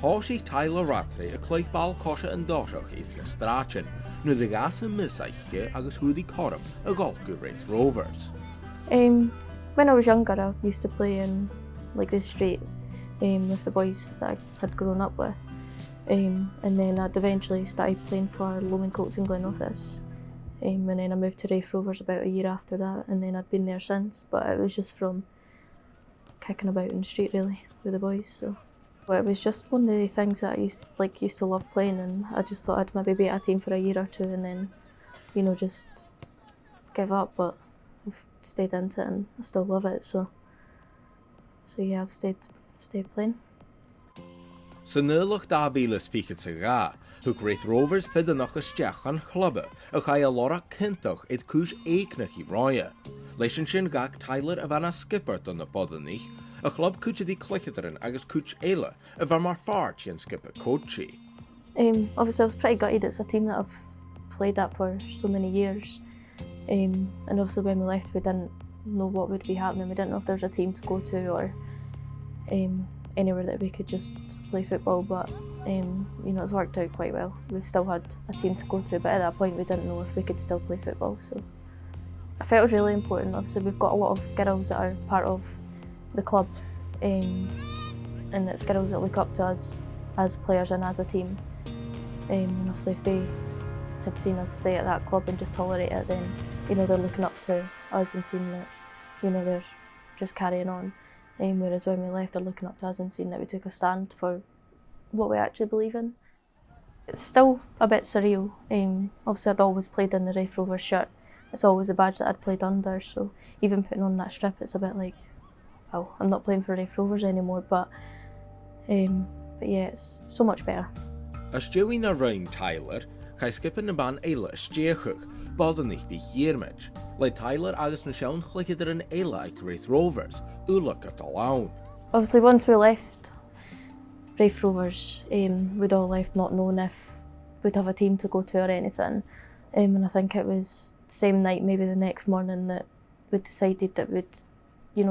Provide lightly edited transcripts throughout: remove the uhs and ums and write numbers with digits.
Hoshi Tyler Rattray a cloich bal cosha and doshach eithne strachin, nu the gas and misaiche agus hudi corum a golcu Wraith Rovers. When I was younger, I used to play in like the street with the boys that I had grown up with. And then I'd eventually started playing for Lomond Colts in Glenrothes. And then I moved to Wraith Rovers about a year after that, and then I'd been there since, but it was just from kicking about in the street really with the boys. So it was just one of the things that I used to love playing, and I just thought I'd maybe be at a team for a year or two and then, just give up, but I've stayed into it and I still love it, so yeah, I've stayed playing. So nulach da vilas fiket se ga, who Wraith Rovers fidden a stech an chlubbe, a kai a lora kintoch it kush eeknach I roya. Leisenshin gag Tyler a vanna skipper on the bodenich, a club kuch di clicketeren agus kuch eile, a var mar fart yen skipper coachy. Obviously I was pretty gutted. It's a team that I've played at for so many years. And obviously when we left we didn't know what would be happening. We didn't know if there was a team to go to or anywhere that we could just play football, but it's worked out quite well. We've still had a team to go to, but at that point we didn't know if we could still play football, so I felt it was really important. Obviously we've got a lot of girls that are part of the club, and it's girls that look up to us as players and as a team, and obviously if they had seen us stay at that club and just tolerate it, then they're looking up to us and seeing that they're just carrying on. Whereas when we left, they're looking up to us and seeing that we took a stand for what we actually believe in. It's still a bit surreal. Obviously I'd always played in the Wraith Rovers shirt. It's always a badge that I'd played under, so even putting on that strip, it's a bit like, well, I'm not playing for Wraith Rovers anymore, but yeah, it's so much better. As Joey na round Tyler, kai skippen na ban eile stechuk, bodenich MhicDiarmid, le Tyler agus na shaun chlickeder an eile ag Wraith Rovers, ulak at alone. Obviously once we left Wraith Rovers, we'd all left not knowing if we'd have a team to go to or anything. And I think it was the same night, maybe the next morning, that we decided that we'd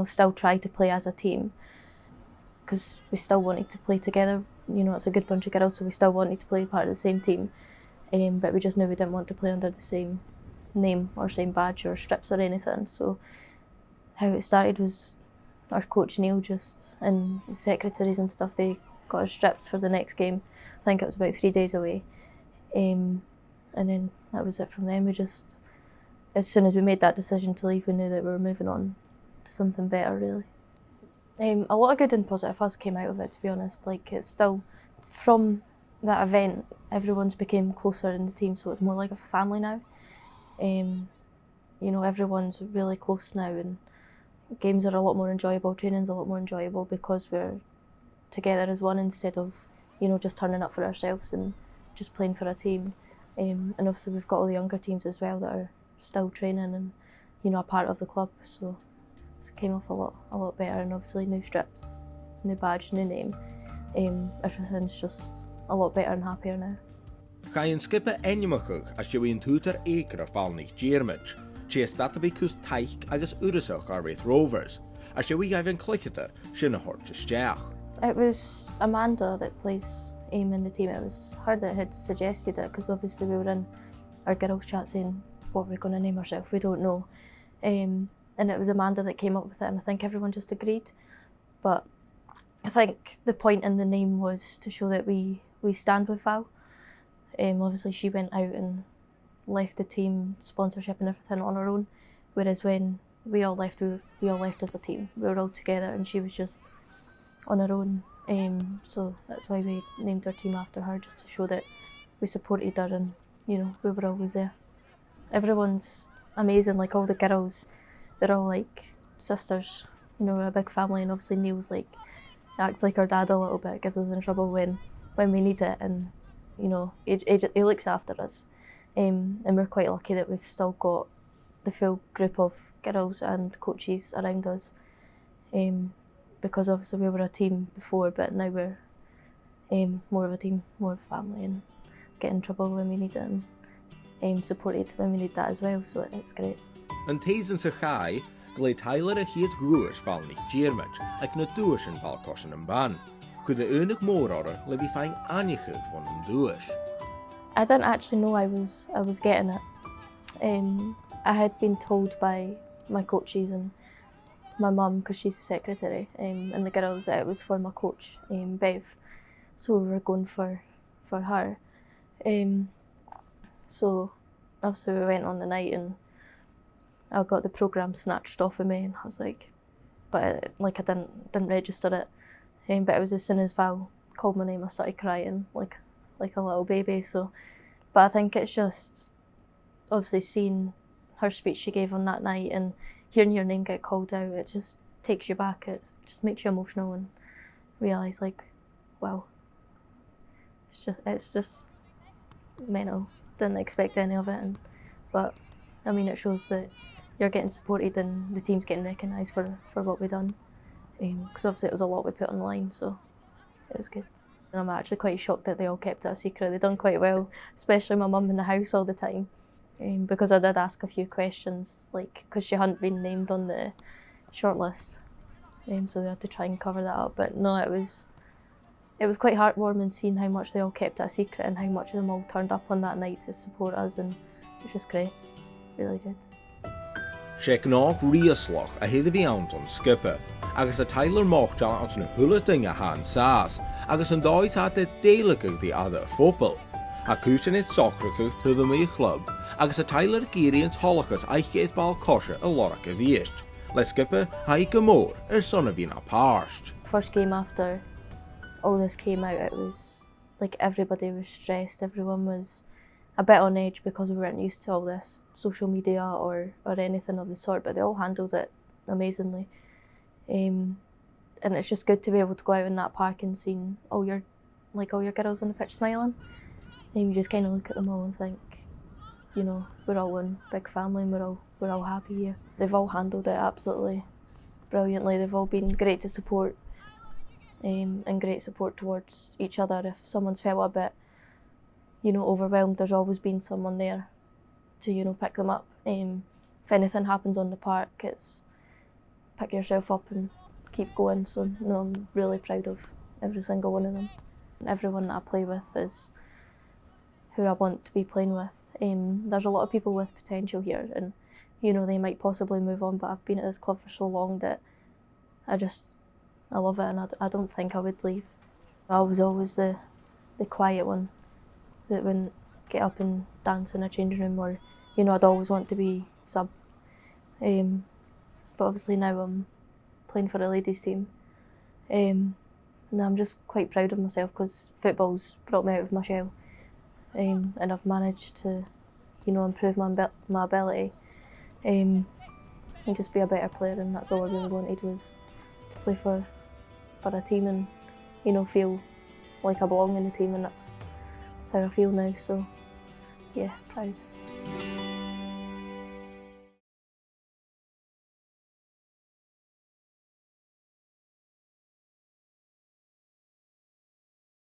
still try to play as a team, because we still wanted to play together. It's a good bunch of girls, so we still wanted to play part of the same team, but we just knew we didn't want to play under the same name or same badge or strips or anything. So how it started was our coach Neil and the secretaries and stuff, they got our strips for the next game. I think it was about 3 days away. And then that was it from then. We just, as soon as we made that decision to leave, we knew that we were moving on to something better, really. A lot of good and positive fuzz came out of it, to be honest. It's still, from that event, everyone's became closer in the team, so it's more like a family now. Everyone's really close now, and games are a lot more enjoyable, training's a lot more enjoyable because we're together as one instead of, just turning up for ourselves and just playing for a team. And obviously we've got all the younger teams as well that are still training and, a part of the club, so it came off a lot better, and obviously new strips, new badge, new name. Everything's just a lot better and happier now. Ga yn skippe enjumachug as je yn tutor eker val MhicDiarmid. She is that to be kus taich agus urusach ar Wraith Rovers. As je even clicketer, shinna hort stech. It was Amanda that plays in the team. It was her that had suggested it, because obviously we were in our girls' chat saying, what are we going to name ourselves? We don't know. And it was Amanda that came up with it, and I think everyone just agreed. But I think the point in the name was to show that we stand with Val. Obviously she went out and left the team, sponsorship and everything on her own, whereas when we all left as a team. We were all together and she was just on her own. So that's why we named our team after her, just to show that we supported her and, we were always there. Everyone's amazing, all the girls, they're all like sisters. We're a big family, and obviously Neil's acts like our dad a little bit, gives us in trouble when we need it, and he looks after us. And we're quite lucky that we've still got the full group of girls and coaches around us, because obviously we were a team before, but now we're more of a team, more of a family, and get in trouble when we need it, and supported when we need that as well, so it's great. Yn teis yn sychau, glei Tyler a hyd gwrs val MhicDiarmid, ac na dwys yn pal cosyn yn ban. could the unig mór order le be fine anichig von an duas. I didn't actually know I was getting it. I had been told by my coaches and my mum, because she's the secretary, and the girls, that it was for my coach, Bev. So we were going for her. So obviously we went on the night and I got the programme snatched off of me, and I was like, but like I didn't register it. But it was as soon as Val called my name, I started crying like a little baby. So, but I think it's just obviously seeing her speech she gave on that night and hearing your name get called out, it just takes you back. It just makes you emotional and realise like, wow, it's just mental. Didn't expect any of it, but I mean it shows that you're getting supported and the team's getting recognised for what we've done. Because obviously it was a lot we put on the line, so it was good. And I'm actually quite shocked that they all kept it a secret. They've done quite well, especially my mum in the house all the time. Because I did ask a few questions, like, because she hadn't been named on the shortlist, so they had to try and cover that up. But no, it was quite heartwarming seeing how much they all kept it a secret and how much of them all turned up on that night to support us, and it was just great, really good. Sé gnách riaslach a héad bhí anton skippe, agus a Tyler máchtán an na hulating a han sás, agus an dáid hat it déalacha the other fópal. A cúsin it socracha to the me club, agus a Tyler gíriant holachas eiche ball kosher a lorach a viest. Le skippe haik a mór son bhín a parst. First game after all this came out, it was like everybody was stressed, everyone was a bit on edge because we weren't used to all this social media or anything of the sort, but they all handled it amazingly. And it's just good to be able to go out in that park and seeing all your girls on the pitch smiling. And you just kind of look at them all and think, you know, we're all one big family and we're all happy here. They've all handled it absolutely brilliantly. They've all been great to support, and great support towards each other. If someone's felt a bit, you know, overwhelmed, there's always been someone there to, you know, pick them up. If anything happens on the park, it's pick yourself up and keep going. So no, I'm really proud of every single one of them. Everyone that I play with is who I want to be playing with. There's a lot of people with potential here, and you know, they might possibly move on, but I've been at this club for so long that I love it, and I don't think I would leave. I was always the quiet one that wouldn't get up and dance in a changing room, or, you know, I'd always want to be sub. But obviously now I'm playing for a ladies team. And I'm just quite proud of myself because football's brought me out of my shell. And I've managed to, you know, improve my ability and just be a better player, and that's all I really wanted, was to play for a team and, you know, feel like I belong in the team, and that's how I feel now, so yeah, proud.